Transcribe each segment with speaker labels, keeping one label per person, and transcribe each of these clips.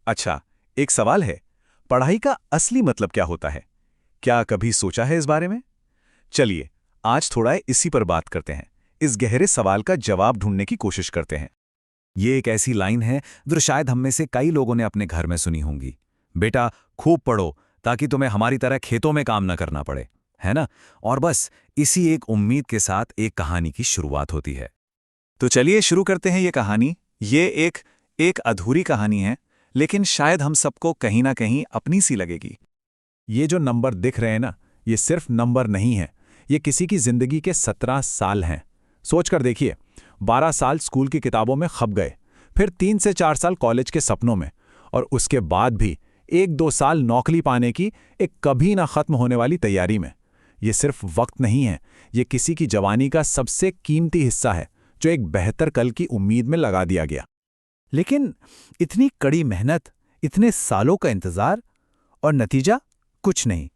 Speaker 1: अच्छा, एक सवाल है, पढ़ाई का असली मतलब क्या होता है? क्या कभी सोचा है इस बारे में? चलिए, आज थोड़ा इसी पर बात करते हैं। इस गहरे सवाल का जवाब ढूंढने की कोशिश करते हैं।
Speaker 2: ये एक ऐसी लाइन है जो शायद हम में से कई लोगों ने अपने घर में सुनी होंगी। बेटा, खूब पढ़ो ताकि तुम्हें हमारी तरह खेतों में काम न करना पड़े, है ना? और बस इसी एक उम्मीद के साथ एक कहानी की शुरुआत होती है।
Speaker 1: तो चलिए शुरू करते हैं ये कहानी। ये एक एक अधूरी कहानी है, लेकिन शायद हम सबको कहीं ना कहीं अपनी सी लगेगी।
Speaker 2: ये जो नंबर दिख रहे हैं ना, ये सिर्फ नंबर नहीं है। ये किसी की जिंदगी के 17 साल हैं। सोचकर देखिए, 12 साल स्कूल की किताबों में खप गए, फिर 3 से 4 साल कॉलेज के सपनों में, और उसके बाद भी 1-2 साल नौकरी पाने की एक कभी ना खत्म होने वाली तैयारी में। ये सिर्फ वक्त नहीं है, ये किसी की जवानी का सबसे कीमती हिस्सा है जो एक बेहतर कल की उम्मीद में लगा दिया गया। लेकिन इतनी कड़ी मेहनत, इतने सालों का इंतजार, और नतीजा कुछ नहीं।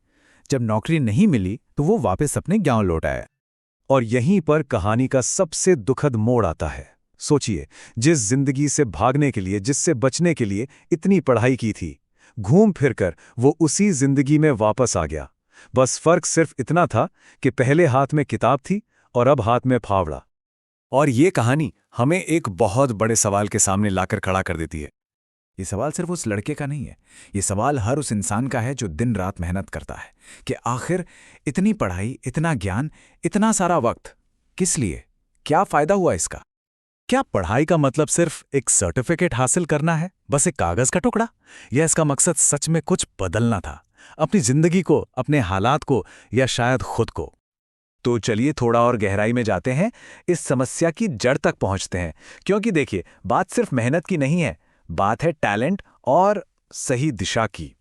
Speaker 2: जब नौकरी नहीं मिली तो वो वापस अपने गांव लौट आया।
Speaker 1: और यहीं पर कहानी का सबसे दुखद मोड़ आता है। सोचिए, जिस जिंदगी से भागने के लिए, जिससे बचने के लिए इतनी पढ़ाई की थी, घूम फिरकर वो उसी जिंदगी में वापस आ गया। बस फर्क सिर्फ इतना था कि पहले हाथ में किताब थी और अब हाथ में फावड़ा।
Speaker 2: और ये कहानी हमें एक बहुत बड़े सवाल के सामने लाकर खड़ा कर देती है। ये सवाल सिर्फ उस लड़के का नहीं है, ये सवाल हर उस इंसान का है जो दिन रात मेहनत करता है कि आखिर इतनी पढ़ाई, इतना ज्ञान, इतना सारा वक्त किस लिए? क्या फायदा हुआ इसका?
Speaker 1: क्या पढ़ाई का मतलब सिर्फ एक सर्टिफिकेट हासिल करना है, बस एक कागज का टुकड़ा? या इसका मकसद सच में कुछ बदलना था, अपनी जिंदगी को, अपने हालात को, या शायद खुद को? तो चलिए थोड़ा और गहराई में जाते हैं, इस समस्या की जड़ तक पहुंचते हैं। क्योंकि देखिए, बात सिर्फ मेहनत की नहीं है, बात है टैलेंट और सही दिशा की।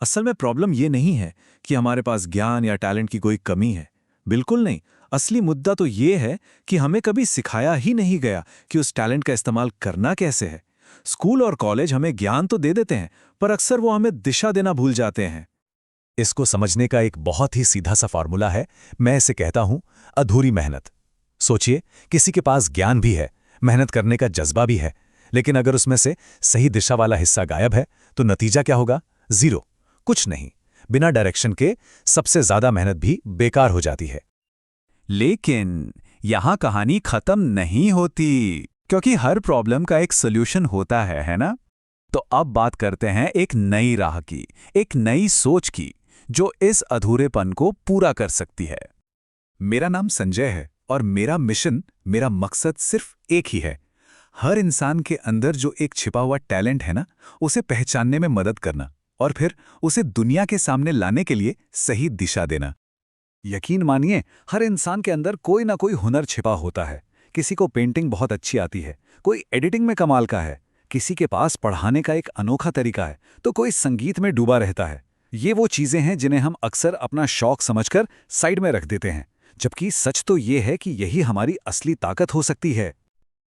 Speaker 1: असल में प्रॉब्लम ये नहीं है कि हमारे पास ज्ञान या टैलेंट की कोई कमी है। बिल्कुल नहीं। असली मुद्दा तो ये है कि हमें कभी सिखाया ही नहीं गया कि उस टैलेंट का इस्तेमाल करना कैसे है। स्कूल और कॉलेज हमें ज्ञान तो दे देते हैं, पर अक्सर वो हमें दिशा देना भूल जाते हैं। इसको समझने का एक बहुत ही सीधा सा फॉर्मूला है। मैं इसे कहता हूं अधूरी मेहनत। सोचिए, किसी के पास ज्ञान भी है, मेहनत करने का जज्बा भी है, लेकिन अगर उसमें से सही दिशा वाला हिस्सा गायब है तो नतीजा क्या होगा? जीरो, कुछ नहीं। बिना डायरेक्शन के सबसे ज्यादा मेहनत भी बेकार हो जाती है। लेकिन यहां कहानी खत्म नहीं होती, क्योंकि हर प्रॉब्लम का एक सोल्यूशन होता है ना? तो अब बात करते हैं एक नई राह की, एक नई सोच की, जो इस अधूरेपन को पूरा कर सकती है। मेरा नाम संजय है और मेरा मिशन, मेरा मकसद सिर्फ एक ही है। हर इंसान के अंदर जो एक छिपा हुआ टैलेंट है ना, उसे पहचानने में मदद करना और फिर उसे दुनिया के सामने लाने के लिए सही दिशा देना। यकीन मानिए, हर इंसान के अंदर कोई ना कोई हुनर छिपा होता है। किसी को पेंटिंग बहुत अच्छी आती है, कोई एडिटिंग में कमाल का है, किसी के पास पढ़ाने का एक अनोखा तरीका है, तो कोई संगीत में डूबा रहता है। ये वो चीजें हैं जिन्हें हम अक्सर अपना शौक समझकर साइड में रख देते हैं, जबकि सच तो ये है कि यही हमारी असली ताकत हो सकती है।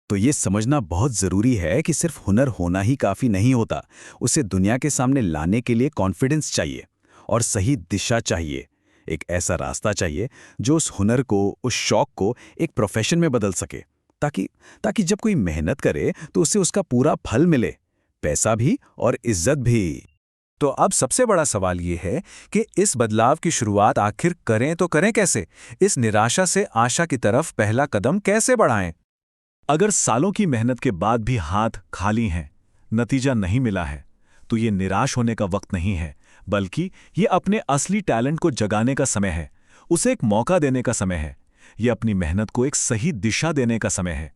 Speaker 1: तो ये समझना बहुत ज़रूरी है कि सिर्फ हुनर होना ही काफ़ी नहीं होता, उसे दुनिया के सामने लाने के लिए कॉन्फिडेंस चाहिए और सही दिशा चाहिए। एक ऐसा रास्ता चाहिए जो उस हुनर को, उस शौक को एक प्रोफेशन में बदल सके, ताकि ताकि जब कोई मेहनत करे तो उसे उसका पूरा फल मिले, पैसा भी और इज्जत भी। तो अब सबसे बड़ा सवाल ये है कि इस बदलाव की शुरुआत आखिर करें तो करें कैसे? इस निराशा से आशा की तरफ पहला कदम कैसे बढ़ाएं? अगर सालों की मेहनत के बाद भी हाथ खाली हैं, नतीजा नहीं मिला है, तो ये निराश होने का वक्त नहीं है, बल्कि ये अपने असली टैलेंट को जगाने का समय है, उसे एक मौका देने का समय है, ये अपनी मेहनत को एक सही दिशा देने का समय है।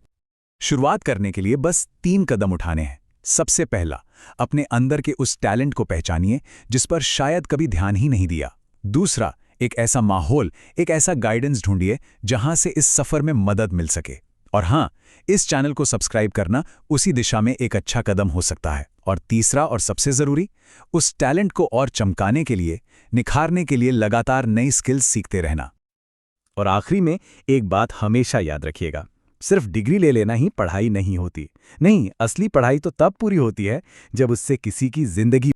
Speaker 1: शुरुआत करने के लिए बस 3 कदम उठाने हैं। सबसे पहला, अपने अंदर के उस टैलेंट को पहचानिए जिस पर शायद कभी ध्यान ही नहीं दिया। दूसरा, एक ऐसा माहौल, एक ऐसा गाइडेंस ढूंढिए जहां से इस सफर में मदद मिल सके। और हाँ, इस चैनल को सब्सक्राइब करना उसी दिशा में एक अच्छा कदम हो सकता है। और तीसरा और सबसे जरूरी, उस टैलेंट को और चमकाने के लिए, निखारने के लिए लगातार नई स्किल्स सीखते रहना। और आखिरी में एक बात हमेशा याद रखिएगा, सिर्फ डिग्री ले लेना ही पढ़ाई नहीं होती। नहीं, असली पढ़ाई तो तब पूरी होती है जब उससे किसी की जिंदगी